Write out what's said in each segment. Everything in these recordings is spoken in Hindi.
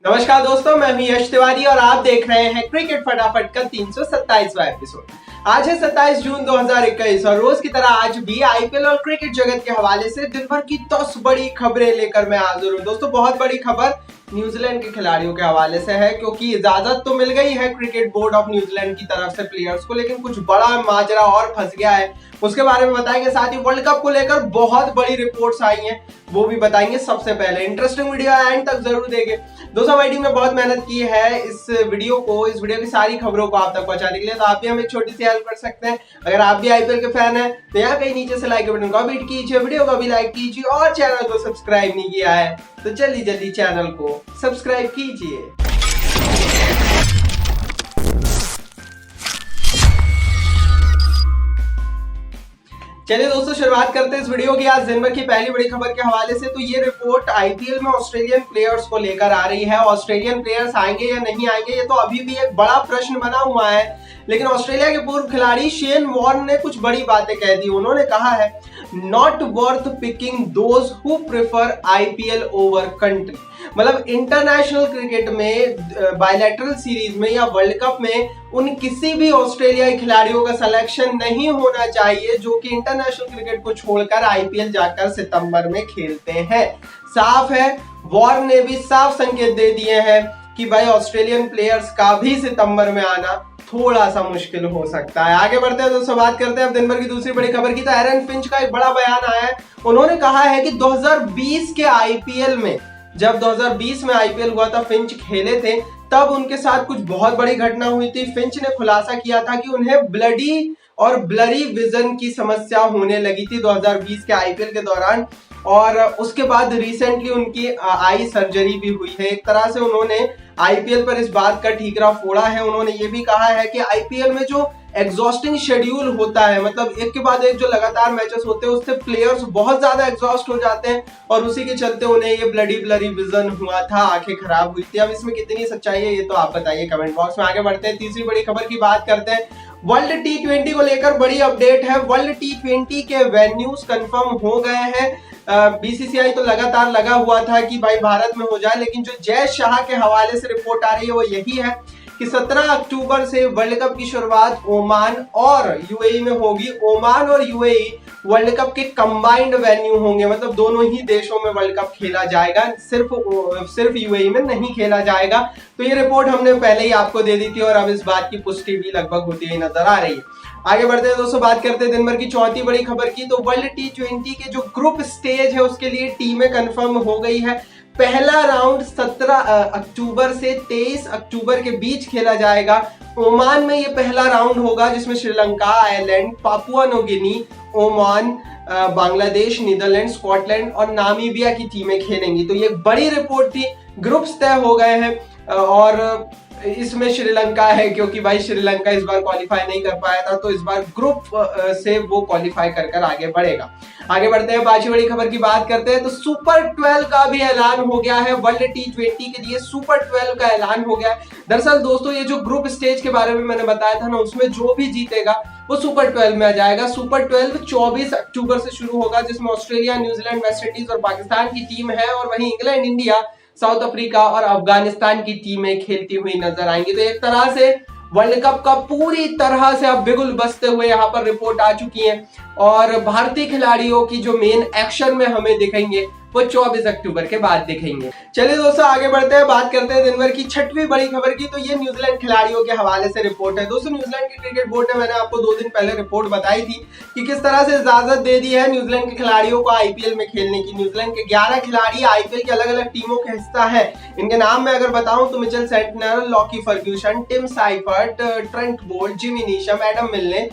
नमस्कार दोस्तों, मैं हूं यश तिवारी और आप देख रहे हैं क्रिकेट फटाफट का 327वां एपिसोड। आज है 27 जून 2021 और रोज की तरह आज भी आईपीएल और क्रिकेट जगत के हवाले से दिन भर की 10 बड़ी खबरें लेकर मैं हाजिर हूं। दोस्तों, बहुत बड़ी खबर न्यूजीलैंड के खिलाड़ियों के हवाले से है, क्योंकि इजाजत तो मिल गई है क्रिकेट बोर्ड ऑफ न्यूजीलैंड की तरफ से प्लेयर्स को, लेकिन कुछ बड़ा माजरा और फंस गया है। उसके बारे में बताएंगे, साथ ही वर्ल्ड कप को लेकर बहुत बड़ी रिपोर्ट्स आई हैं, वो भी बताएंगे। सबसे पहले इंटरेस्टिंग वीडियो एंड तक जरूर देखें। दोस्तों, हमारी टीम ने बहुत मेहनत की है इस वीडियो की सारी खबरों को आप तक पहुंचाने के लिए, तो आप भी हमें एक छोटी सी हेल्प कर सकते हैं। अगर आप भी आईपीएल के फैन हैं तो यहाँ कहीं नीचे से लाइक के बटन को हिट कीजिए, वीडियो को भी लाइक कीजिए और चैनल को सब्सक्राइब नहीं किया है तो जल्दी जल्दी चैनल को सब्सक्राइब कीजिए। चलिए दोस्तों, शुरुआत करते हैं इस वीडियो की आज दिन भर की पहली बड़ी खबर के हवाले से। तो ये रिपोर्ट आईपीएल में ऑस्ट्रेलियन प्लेयर्स को लेकर आ रही है। ऑस्ट्रेलियन प्लेयर्स आएंगे या नहीं आएंगे, ये तो अभी भी एक बड़ा प्रश्न बना हुआ है, लेकिन ऑस्ट्रेलिया के पूर्व खिलाड़ी शेन वॉर्न ने कुछ बड़ी बातें कह दी। उन्होंने कहा है, not worth picking those who prefer IPL over country. मतलब इंटरनेशनल क्रिकेट में, बायलैटरल सीरीज में या वर्ल्ड कप में उन किसी भी ऑस्ट्रेलियाई खिलाड़ियों का सिलेक्शन नहीं होना चाहिए जो कि इंटरनेशनल क्रिकेट को छोड़कर आईपीएल जाकर सितंबर में खेलते हैं। साफ है, वॉर्न ने भी साफ संकेत दे दिए हैं कि भाई ऑस्ट्रेलियन प्लेयर्स का भी सितंबर में आना थोड़ा सा मुश्किल हो सकता है। आगे बढ़ते हैं दोस्तों, बात करते हैं अब दिन भर की दूसरी बड़ी खबर की। तो एरन फिंच का एक बड़ा बयान आया है। उन्होंने कहा है कि 2020 के आईपीएल में, जब 2020 में आईपीएल हुआ था, फिंच खेले थे, तब उनके साथ कुछ बहुत बड़ी घटना हुई थी। फिंच ने खुलासा किया था कि उन्हें ब्लडी और ब्लरी विजन की समस्या होने लगी थी 2020 के आईपीएल के दौरान, और उसके बाद रिसेंटली उनकी आई सर्जरी भी हुई है। एक तरह से उन्होंने आईपीएल पर इस बात का ठीकरा फोड़ा है। उन्होंने ये भी कहा है कि आईपीएल में जो एग्जॉस्टिंग शेड्यूल होता है, मतलब एक के बाद एक जो लगातार मैचेस होते हैं, उससे प्लेयर्स बहुत ज्यादा एग्जॉस्ट हो जाते हैं और उसी के चलते उन्हें ये ब्लरी विजन हुआ था, आंखें खराब हुई थी। अब इसमें कितनी सच्चाई है ये तो आप बताइए कमेंट बॉक्स में। आगे बढ़ते हैं, तीसरी बड़ी खबर की बात करते हैं। वर्ल्ड टी20 को लेकर बड़ी अपडेट है। वर्ल्ड टी20 के वेन्यूज कंफर्म हो गए हैं। बीसीसीआई तो लगातार लगा हुआ था कि भाई भारत में हो जाए, लेकिन जो जय शाह के हवाले से रिपोर्ट आ रही है वो यही है कि 17 अक्टूबर से वर्ल्ड कप की शुरुआत ओमान और यूएई में होगी। ओमान और यूएई वर्ल्ड कप के कंबाइंड वेन्यू होंगे, मतलब दोनों ही देशों में वर्ल्ड कप खेला जाएगा, सिर्फ यूएई में नहीं खेला जाएगा। तो ये रिपोर्ट हमने पहले ही आपको दे दी थी और अब इस बात की पुष्टि भी लगभग होती हुई नजर आ रही है। आगे बढ़ते हैं दोस्तों, बात करते हैं दिन भर की चौथी बड़ी खबर की। तो वर्ल्ड टी20 के जो ग्रुप स्टेज है उसके लिए टीमें कंफर्म हो गई है। पहला राउंड 17 अक्टूबर से 23 अक्टूबर के बीच खेला जाएगा। ओमान में ये पहला राउंड होगा, जिसमें Sri Lanka, Ireland, Papua New Guinea, Oman, Bangladesh, Netherland, Scotland और नामीबिया की टीमें खेलेंगी। तो ये बड़ी रिपोर्ट थी। ग्रुप्स तय हो गए हैं और इसमें श्रीलंका है, क्योंकि भाई श्रीलंका इस बार क्वालिफाई नहीं कर पाया था, तो इस बार ग्रुप से वो क्वालिफाई कर आगे बढ़ेगा। आगे बढ़ते हैं, पांचवी बड़ी खबर की बात करते हैं। तो सुपर 12 का भी ऐलान हो गया है। वर्ल्ड टी20 के लिए सुपर 12 का ऐलान हो गया है। दरअसल दोस्तों, ये जो ग्रुप स्टेज के बारे में मैंने बताया था ना, उसमें जो भी जीतेगा वो सुपर 12 में आ जाएगा। सुपर 12 24 अक्टूबर से शुरू होगा, जिसमें ऑस्ट्रेलिया, न्यूजीलैंड, वेस्ट इंडीज और पाकिस्तान की टीम है, और वहीं इंग्लैंड, इंडिया, साउथ अफ्रीका और अफगानिस्तान की टीमें खेलती हुई नजर आएंगी। तो एक तरह से वर्ल्ड कप का पूरी तरह से अब बिगुल बजते हुए यहाँ पर रिपोर्ट आ चुकी है, और भारतीय खिलाड़ियों की जो मेन एक्शन में हमें दिखेंगे वो 24 अक्टूबर के बाद दिखेंगे। चलिए दोस्तों, आगे बढ़ते हैं, बात करते हैं दिन भर की छठवीं बड़ी खबर की। तो ये न्यूजीलैंड खिलाड़ियों के हवाले से रिपोर्ट है। दोस्तों, न्यूजीलैंड के क्रिकेट बोर्ड ने, मैंने आपको 2 दिन पहले रिपोर्ट बताई थी कि किस तरह से इजाजत दे दी है न्यूजीलैंड के खिलाड़ियों को आईपीएल में खेलने की। न्यूजीलैंड के 11 खिलाड़ी आईपीएल की अलग अलग टीमों का हिस्सा है। इनके नाम मैं अगर बताऊं तो Mitchell Santner, Lockie Ferguson, Tim Seifert, Trent Boult, Jimmy Neesham, Adam Milne,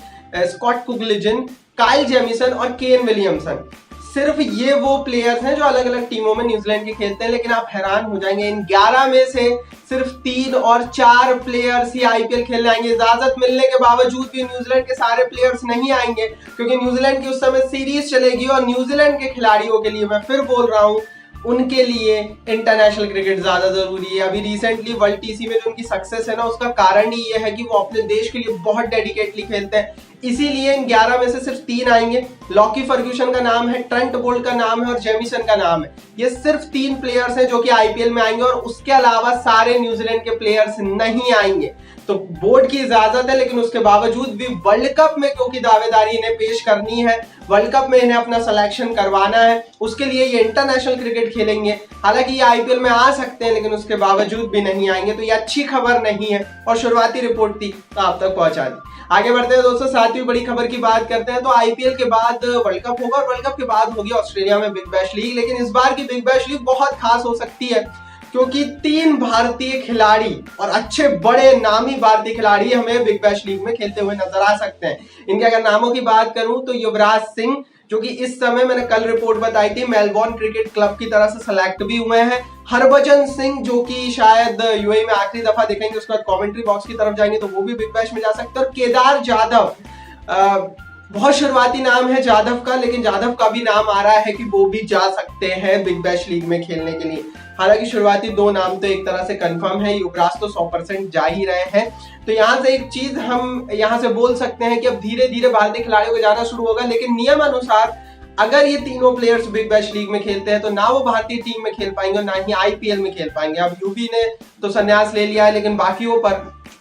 Scott Kuggeleijn, Kyle Jamieson और केन विलियमसन। सिर्फ ये वो प्लेयर्स हैं जो अलग अलग टीमों में न्यूजीलैंड के खेलते हैं, लेकिन आप हैरान हो जाएंगे, इन 11 में से सिर्फ 3 और 4 प्लेयर्स ही आईपीएल खेलने आएंगे। इजाजत मिलने के बावजूद भी न्यूजीलैंड के सारे प्लेयर्स नहीं आएंगे, क्योंकि न्यूजीलैंड की उस समय सीरीज चलेगी और न्यूजीलैंड के खिलाड़ियों के लिए, मैं फिर बोल रहा हूँ, उनके लिए इंटरनेशनल क्रिकेट ज्यादा जरूरी है। अभी रिसेंटली वर्ल्ड टीसी में जो उनकी सक्सेस है ना, उसका कारण ही ये है कि वो अपने देश के लिए बहुत डेडिकेटली खेलते हैं। इसीलिए इन 11 में से सिर्फ 3 आएंगे। लॉकी फर्ग्यूसन का नाम है, ट्रेंट बोल्ट का नाम है और जेमिसन का नाम है। ये सिर्फ 3 प्लेयर्स हैं जो कि आईपीएल में आएंगे और उसके अलावा सारे न्यूजीलैंड के प्लेयर्स नहीं आएंगे। तो बोर्ड की इजाजत है, लेकिन उसके बावजूद भी वर्ल्ड कप में क्योंकि दावेदारी इन्हें पेश करनी है, वर्ल्ड कप में इन्हें अपना सिलेक्शन करवाना है, उसके लिए ये इंटरनेशनल क्रिकेट खेलेंगे। हालांकि ये आईपीएल में आ सकते हैं, लेकिन उसके बावजूद भी नहीं आएंगे, तो ये अच्छी खबर नहीं है और शुरुआती रिपोर्ट थी तो आप तक पहुंचा दी। आगे बढ़ते हैं दोस्तों, सातवीं बड़ी खबर की बात करते हैं। तो आईपीएल के बाद वर्ल्ड कप होगा और वर्ल्ड कप के बाद होगी ऑस्ट्रेलिया में बिग बैश लीग, लेकिन इस बार की बिग बैश लीग बहुत खास हो सकती है क्योंकि 3 भारतीय खिलाड़ी और अच्छे बड़े नामी भारतीय खिलाड़ी हमें बिग बैश लीग में खेलते हुए नजर आ सकते हैं। इनके अगर नामों की बात करूं तो युवराज सिंह, जो कि इस समय मैंने कल रिपोर्ट बताई थी मेलबोर्न क्रिकेट क्लब की तरफ से सेलेक्ट भी हुए हैं। हरभजन सिंह, जो कि शायद यूएई में आखिरी दफा देखेंगे, उसके बाद कमेंट्री बॉक्स की तरफ जाएंगे तो वो भी बिग बैश में जा सकते हैं। और केदार जाधव, बहुत शुरुआती नाम है जाधव का, लेकिन जाधव का भी नाम आ रहा है कि वो भी जा सकते हैं बिग बैश लीग में खेलने के लिए। हालांकि शुरुआती 2 नाम तो एक तरह से कंफर्म है, युवराज तो 100% जा ही रहे हैं। तो यहाँ से एक चीज हम यहाँ से बोल सकते हैं कि अब धीरे धीरे भारतीय खिलाड़ियों को जाना शुरू होगा, लेकिन नियम अनुसार अगर ये तीनों प्लेयर्स बिग बैश लीग में खेलते हैं तो ना वो भारतीय टीम में खेल पाएंगे और ना ही आईपीएल में खेल पाएंगे। अब यूवी ने तो संन्यास ले लिया है, लेकिन बाकियों पर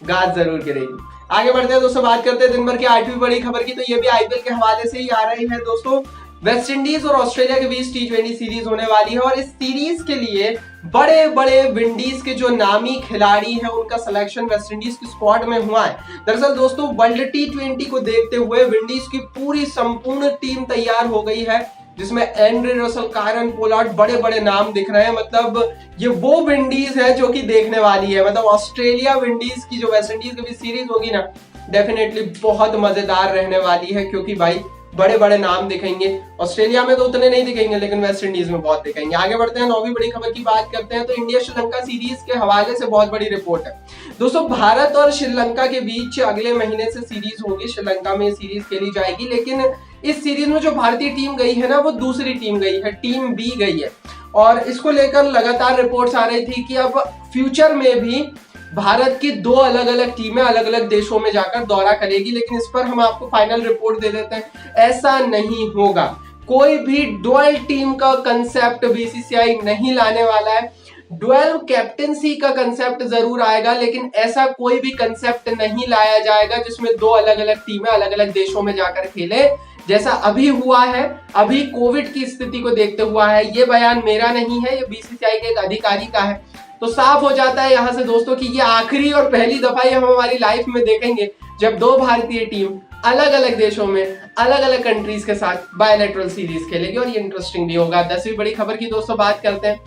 गाज जरूर गिरेगी। आगे बढ़ते हैं दोस्तों, बात करते हैं दिन भर की 8वीं बड़ी खबर की। तो ये भी आईपीएल के हवाले से ही आ रही है दोस्तों। वेस्ट इंडीज और ऑस्ट्रेलिया के बीच T20 सीरीज होने वाली है और इस सीरीज के लिए बड़े बड़े विंडीज के जो नामी खिलाड़ी हैं उनका सिलेक्शन वेस्ट इंडीज की स्क्वाड में हुआ है। दरअसल दोस्तों, वर्ल्ड T20 को देखते हुए विंडीज की पूरी संपूर्ण टीम तैयार हो गई है, जिसमें एंड्रे रसल, कायरन पोलार्ड, बड़े बड़े नाम दिख रहे हैं। मतलब ये वो विंडीज है जो कि देखने वाली है। मतलब ऑस्ट्रेलिया विंडीज की जो वेस्ट इंडीज के बीच सीरीज होगी ना, डेफिनेटली बहुत मजेदार रहने वाली है, क्योंकि भाई बड़े बड़े नाम दिखेंगे। ऑस्ट्रेलिया में तो उतने नहीं दिखेंगे, लेकिन वेस्ट इंडीज में बहुत दिखेंगे। आगे बढ़ते हैं, 9वीं बड़ी खबर की बात करते हैं। तो इंडिया श्रीलंका सीरीज के हवाले से बहुत बड़ी रिपोर्ट है दोस्तों। भारत और श्रीलंका के बीच अगले महीने से सीरीज होगी, श्रीलंका में सीरीज खेली जाएगी, लेकिन इस सीरीज में जो भारतीय टीम गई है ना, वो दूसरी टीम गई है, टीम बी गई है। और इसको लेकर लगातार रिपोर्ट्स आ रही थी कि अब फ्यूचर में भी भारत की 2 अलग अलग टीमें अलग अलग देशों में जाकर दौरा करेगी, लेकिन इस पर हम आपको फाइनल रिपोर्ट दे देते हैं, ऐसा नहीं होगा। कोई भी डुअल टीम का कंसेप्ट बीसीसीआई नहीं लाने वाला है। डुअल कैप्टेंसी का कंसेप्ट जरूर आएगा, लेकिन ऐसा कोई भी कंसेप्ट नहीं लाया जाएगा जिसमें 2 अलग अलग टीमें अलग अलग देशों में जाकर खेले, जैसा अभी हुआ है। अभी कोविड की स्थिति को देखते हुआ है, ये बयान मेरा नहीं है, ये बीसीसीआई के एक अधिकारी का है। तो साफ हो जाता है यहाँ से दोस्तों कि ये आखिरी और पहली दफा ही हम हमारी लाइफ में देखेंगे जब 2 भारतीय टीम अलग अलग देशों में अलग अलग कंट्रीज के साथ बायलैटरल सीरीज खेलेगी, और ये इंटरेस्टिंग भी होगा। 10वीं बड़ी खबर की दोस्तों बात करते हैं।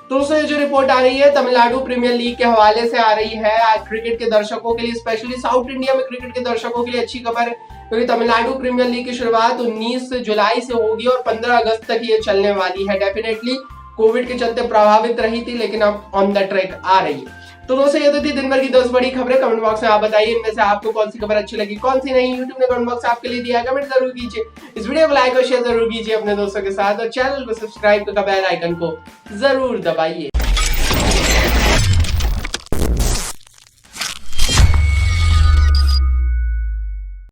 दोस्तों, ये जो रिपोर्ट आ रही है तमिलनाडु प्रीमियर लीग के हवाले से आ रही है। क्रिकेट के दर्शकों के लिए, स्पेशली साउथ इंडिया में क्रिकेट के दर्शकों के लिए अच्छी खबर है, क्योंकि तमिलनाडु प्रीमियर लीग की शुरुआत 19 जुलाई से होगी और 15 अगस्त तक ये चलने वाली है। डेफिनेटली कोविड के चलते प्रभावित रही थी, लेकिन अब ऑन द ट्रैक आ रही है। तो दोस्तों, ये तो थी दिन भर की 10 बड़ी खबरें। कमेंट बॉक्स में आप बताइए इनमें से आपको कौन सी खबर अच्छी लगी, कौन सी नहीं। यूट्यूब ने कमेंट बॉक्स आपके लिए दिया है, कमेंट जरूर कीजिए। इस वीडियो को लाइक और शेयर जरूर कीजिए अपने दोस्तों के साथ, और चैनल को सब्सक्राइब करके बेल आइकन को जरूर दबाइए।